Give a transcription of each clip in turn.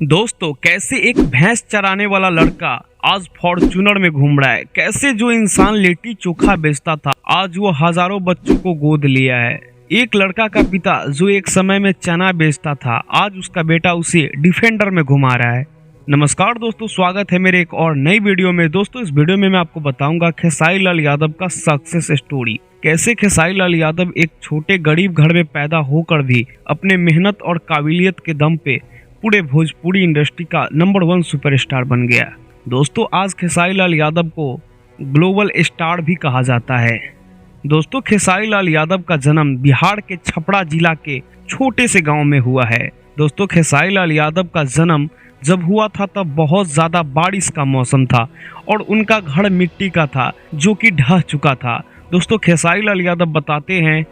दोस्तों, कैसे एक भैंस चराने वाला लड़का आज फॉर्च्यूनर में घूम रहा है। कैसे जो इंसान लिट्टी चोखा बेचता था आज वो हजारों बच्चों को गोद लिया है। एक लड़का का पिता जो एक समय में चना बेचता था आज उसका बेटा उसे डिफेंडर में घुमा रहा है। नमस्कार दोस्तों, स्वागत है मेरे एक और नई वीडियो में। दोस्तों, इस वीडियो में मैं आपको बताऊंगा खेसारी लाल यादव का सक्सेस स्टोरी। कैसे खेसारी लाल यादव एक छोटे गरीब घर में पैदा होकर भी अपने मेहनत और काबिलियत के दम पे पूरे भोजपुरी इंडस्ट्री का नंबर 1 सुपरस्टार बन गया। दोस्तों, आज खेसारी लाल यादव को ग्लोबल स्टार भी कहा जाता है। दोस्तों, खेसारी लाल यादव का जन्म बिहार के छपरा जिला के छोटे से गांव में हुआ है। दोस्तों, खेसारी लाल यादव का जन्म जब हुआ था तब बहुत ज़्यादा बारिश का मौसम था और उनका घर मिट्टी का था जो कि ढह चुका था। दोस्तों, खेसारी लाल यादव बताते हैं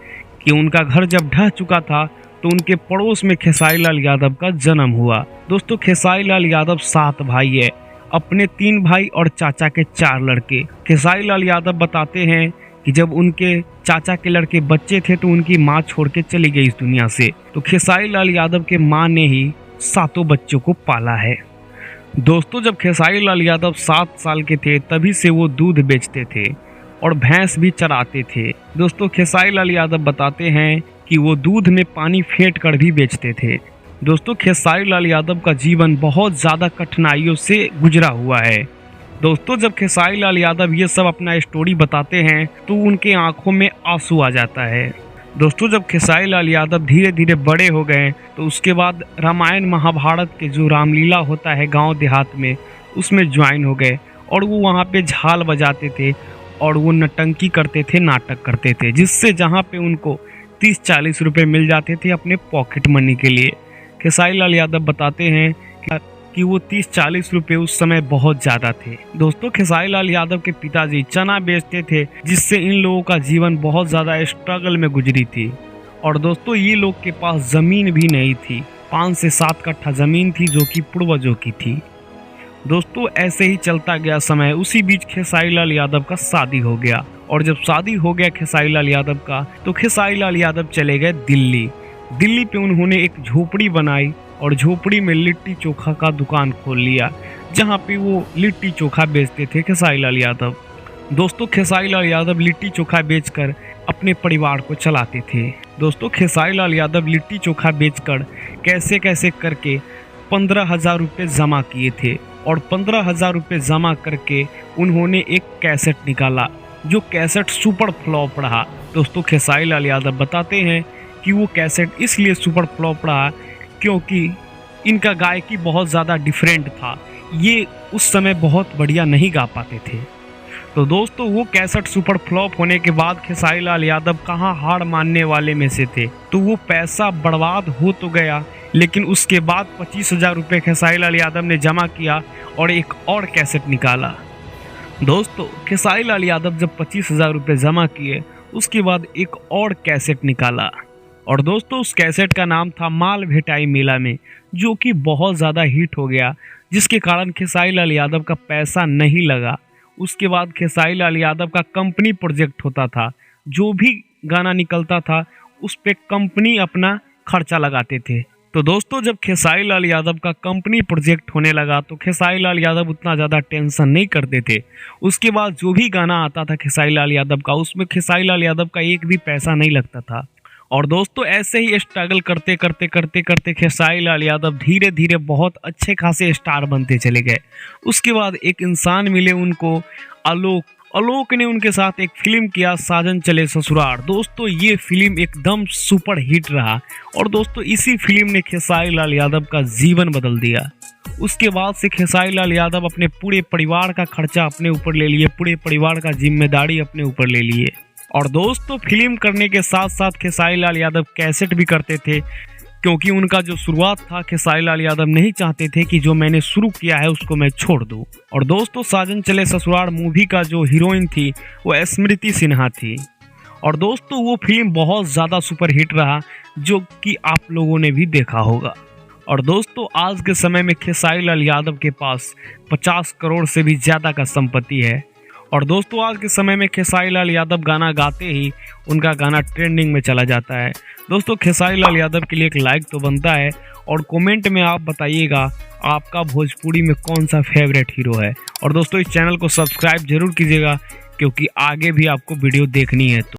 कि उनका घर जब ढह चुका था तो उनके पड़ोस में खेसारी लाल यादव का जन्म हुआ। दोस्तों, खेसारी लाल यादव 7 भाई है, अपने 3 भाई और चाचा के 4 लड़के। खेसारी लाल यादव बताते हैं कि जब उनके चाचा के लड़के बच्चे थे तो उनकी माँ छोड़ के चली गई इस दुनिया से, तो खेसारी लाल यादव के माँ ने ही 7 बच्चों को पाला है। दोस्तों, जब खेसारी लाल यादव 7 साल के थे तभी से वो दूध बेचते थे और भैंस भी चराते थे। दोस्तों, खेसारी लाल यादव बताते हैं कि वो दूध में पानी फेंट कर भी बेचते थे। दोस्तों, खेसारी लाल यादव का जीवन बहुत ज़्यादा कठिनाइयों से गुजरा हुआ है। दोस्तों, जब खेसारी लाल यादव ये सब अपना स्टोरी बताते हैं तो उनके आंखों में आंसू आ जाता है। दोस्तों, जब खेसारी लाल यादव धीरे धीरे बड़े हो गए तो उसके बाद रामायण महाभारत के जो रामलीला होता है गांव देहात में उसमें ज्वाइन हो गए और वो वहाँ पे झाल बजाते थे और वो नटंकी करते थे, नाटक करते थे, जिससे जहाँ पे उनको 30-40 रुपये मिल जाते थे अपने पॉकेट मनी के लिए। खेसारी लाल यादव बताते हैं कि वो 30-40 रुपये उस समय बहुत ज़्यादा थे। दोस्तों, खेसारी लाल यादव के पिताजी चना बेचते थे जिससे इन लोगों का जीवन बहुत ज़्यादा स्ट्रगल में गुजरी थी। और दोस्तों, ये लोग के पास ज़मीन भी नहीं थी, 5 से 7 कट्ठा ज़मीन थी जो कि पूर्वजों की थी। दोस्तों, ऐसे ही चलता गया समय। उसी बीच खेसारी लाल यादव का शादी हो गया और जब शादी हो गया खेसारी लाल यादव का तो खेसारी लाल यादव चले गए दिल्ली पे उन्होंने एक झोपड़ी बनाई और झोपड़ी में लिट्टी चोखा का दुकान खोल लिया जहां पे वो लिट्टी चोखा बेचते थे खेसारी लाल यादव। दोस्तों, खेसारी लाल यादव लिट्टी चोखा बेचकर अपने परिवार को चलाते थे। दोस्तों, खेसारी लाल यादव लिट्टी चोखा बेचकर कैसे कैसे करके 15,000 रुपये जमा किए थे और 15,000 रुपये जमा करके उन्होंने एक कैसेट निकाला जो कैसेट सुपर फ्लॉप रहा। दोस्तों, खेसारी लाल यादव बताते हैं कि वो कैसेट इसलिए सुपर फ्लॉप रहा क्योंकि इनका गायकी बहुत ज़्यादा डिफरेंट था, ये उस समय बहुत बढ़िया नहीं गा पाते थे। तो दोस्तों, वो कैसेट सुपर फ्लॉप होने के बाद खेसारी लाल यादव कहाँ हार मानने वाले में से थे, तो वो पैसा बर्बाद हो तो गया लेकिन उसके बाद 25,000 रुपये खेसारी लाल यादव ने जमा किया और एक और कैसेट निकाला। दोस्तों, खेसारी लाल यादव जब 25,000 रुपये जमा किए उसके बाद एक और कैसेट निकाला और दोस्तों, उस कैसेट का नाम था माल भेटाई मेला में, जो कि बहुत ज़्यादा हिट हो गया जिसके कारण खेसारी लाल यादव का पैसा नहीं लगा। उसके बाद खेसारी लाल यादव का कंपनी प्रोजेक्ट होता था, जो भी गाना निकलता था उस पर कंपनी अपना खर्चा लगाते थे। तो दोस्तों, जब खेसारी लाल यादव का कंपनी प्रोजेक्ट होने लगा तो खेसारी लाल यादव उतना ज़्यादा टेंशन नहीं करते थे। उसके बाद जो भी गाना आता था खेसारी लाल यादव का उसमें खेसारी लाल यादव का एक भी पैसा नहीं लगता था। और दोस्तों, ऐसे ही स्ट्रगल करते करते खेसारी लाल यादव धीरे धीरे बहुत अच्छे खासे स्टार बनते चले गए। उसके बाद एक इंसान मिले उनको, आलोक ने उनके साथ एक फिल्म किया साजन चले ससुराल। दोस्तों, ये फिल्म एकदम सुपर हिट रहा और दोस्तों इसी फिल्म ने खेसारी लाल यादव का जीवन बदल दिया। उसके बाद से खेसारी लाल यादव अपने पूरे परिवार का खर्चा अपने ऊपर ले लिए, पूरे परिवार का जिम्मेदारी अपने ऊपर ले लिए। और दोस्तों, फिल्म करने के साथ साथ खेसारी लाल यादव कैसेट भी करते थे क्योंकि उनका जो शुरुआत था खेसारी लाल यादव नहीं चाहते थे कि जो मैंने शुरू किया है उसको मैं छोड़ दूं। और दोस्तों, साजन चले ससुराल मूवी का जो हीरोइन थी वो स्मृति सिन्हा थी और दोस्तों वो फिल्म बहुत ज़्यादा सुपर हिट रहा जो कि आप लोगों ने भी देखा होगा। और दोस्तों, आज के समय में खेसारी लाल यादव के पास 50 करोड़ से भी ज़्यादा का संपत्ति है और दोस्तों आज के समय में खेसारी लाल यादव गाना गाते ही उनका गाना ट्रेंडिंग में चला जाता है। दोस्तों खेसारी लाल यादव के लिए एक लाइक तो बनता है और कमेंट में आप बताइएगा आपका भोजपुरी में कौन सा फेवरेट हीरो है। और दोस्तों इस चैनल को सब्सक्राइब जरूर कीजिएगा क्योंकि आगे भी आपको वीडियो देखनी है। तो